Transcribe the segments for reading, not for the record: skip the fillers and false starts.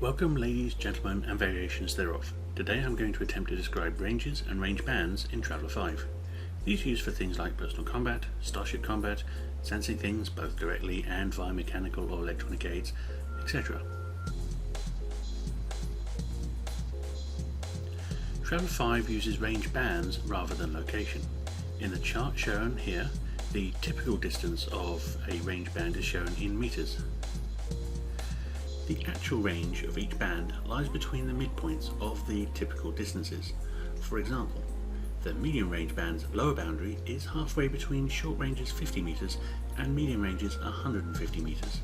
Welcome ladies, gentlemen and variations thereof. Today I'm going to attempt to describe ranges and range bands in Traveller 5. These are used for things like personal combat, starship combat, sensing things both directly and via mechanical or electronic aids, etc. Traveller 5 uses range bands rather than location. In the chart shown here, the typical distance of a range band is shown in meters. The actual range of each band lies between the midpoints of the typical distances. For example, the medium range band's lower boundary is halfway between short ranges 50 meters and medium ranges 150 meters,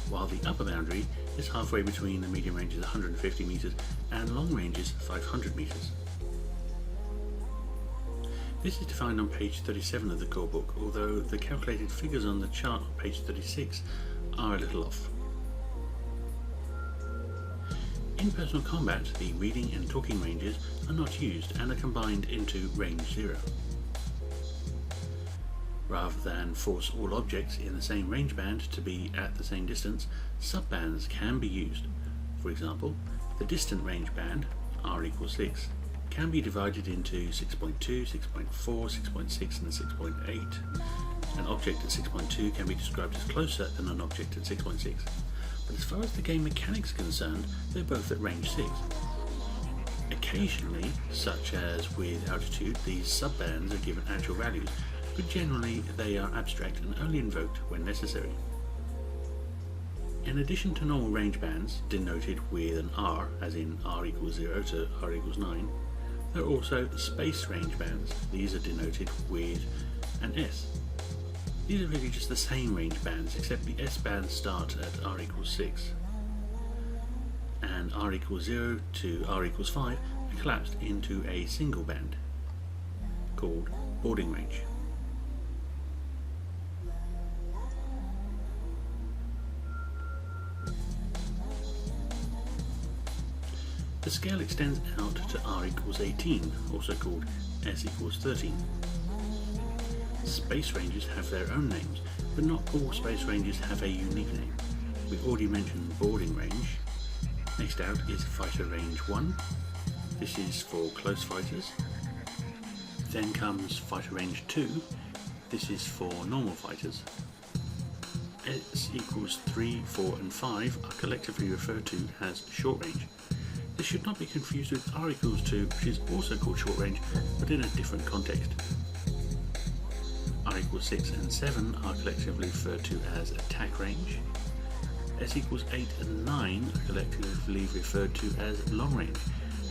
while the upper boundary is halfway between the medium ranges 150 meters and long ranges 500 meters. This is defined on page 37 of the core book, although the calculated figures on the chart on page 36 are a little off. In personal combat, the reading and talking ranges are not used and are combined into range 0. Rather than force all objects in the same range band to be at the same distance, subbands can be used. For example, the distant range band, r equals 6, can be divided into 6.2, 6.4, 6.6 and 6.8. An object at 6.2 can be described as closer than an object at 6.6. But as far as the game mechanics are concerned, they're both at range 6. Occasionally, such as with altitude, these subbands are given actual values, but generally they are abstract and only invoked when necessary. In addition to normal range bands, denoted with an R, as in R equals 0 to R equals 9, there are also space range bands. These are denoted with an S. These are really just the same range bands, except the S bands start at R equals 6 and R equals 0 to R equals 5 are collapsed into a single band called boarding range. The scale extends out to R equals 18, also called S equals 13. Space ranges have their own names, but not all space ranges have a unique name. We've already mentioned boarding range. Next out is fighter range 1. This is for close fighters. Then comes fighter range 2. This is for normal fighters. S equals 3, 4 and 5 are collectively referred to as short range. This should not be confused with R equals 2, which is also called short range, but in a different context. R equals 6 and 7 are collectively referred to as attack range. S equals 8 and 9 are collectively referred to as long range,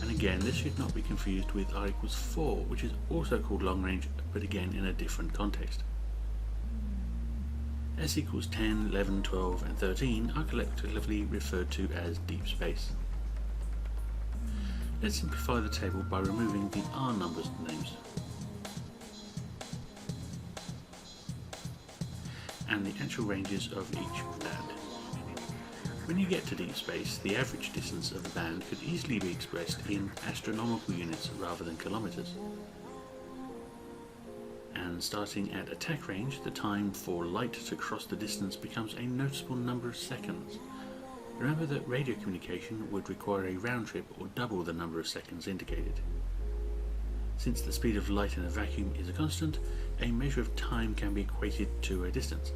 and again this should not be confused with R equals 4, which is also called long range, but again in a different context. S equals 10, 11, 12 and 13 are collectively referred to as deep space. Let's simplify the table by removing the R numbers names and the actual ranges of each band. When you get to deep space, the average distance of the band could easily be expressed in astronomical units rather than kilometers. And starting at attack range, the time for light to cross the distance becomes a noticeable number of seconds. Remember that radio communication would require a round trip or double the number of seconds indicated. Since the speed of light in a vacuum is a constant, a measure of time can be equated to a distance.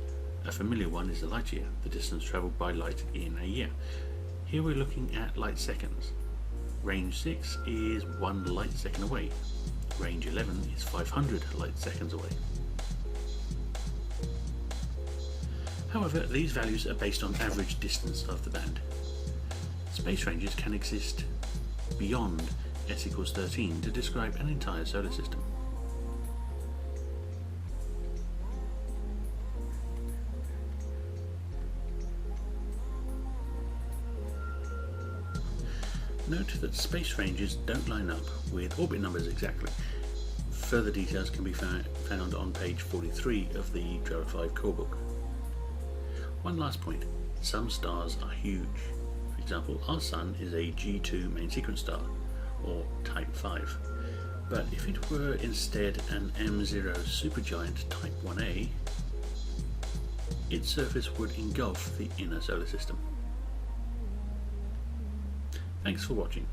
A familiar one is the light year, the distance travelled by light in a year. Here we're looking at light seconds. Range 6 is 1 light second away. Range 11 is 500 light seconds away. However, these values are based on average distance of the band. Space ranges can exist beyond S equals 13 to describe an entire solar system. Note that space ranges don't line up with orbit numbers exactly. Further details can be found on page 43 of the Traveller 5 core book. One last point, some stars are huge. For example, our Sun is a G2 main sequence star, or type 5. But if it were instead an M0 supergiant type 1a, its surface would engulf the inner solar system. Thanks for watching.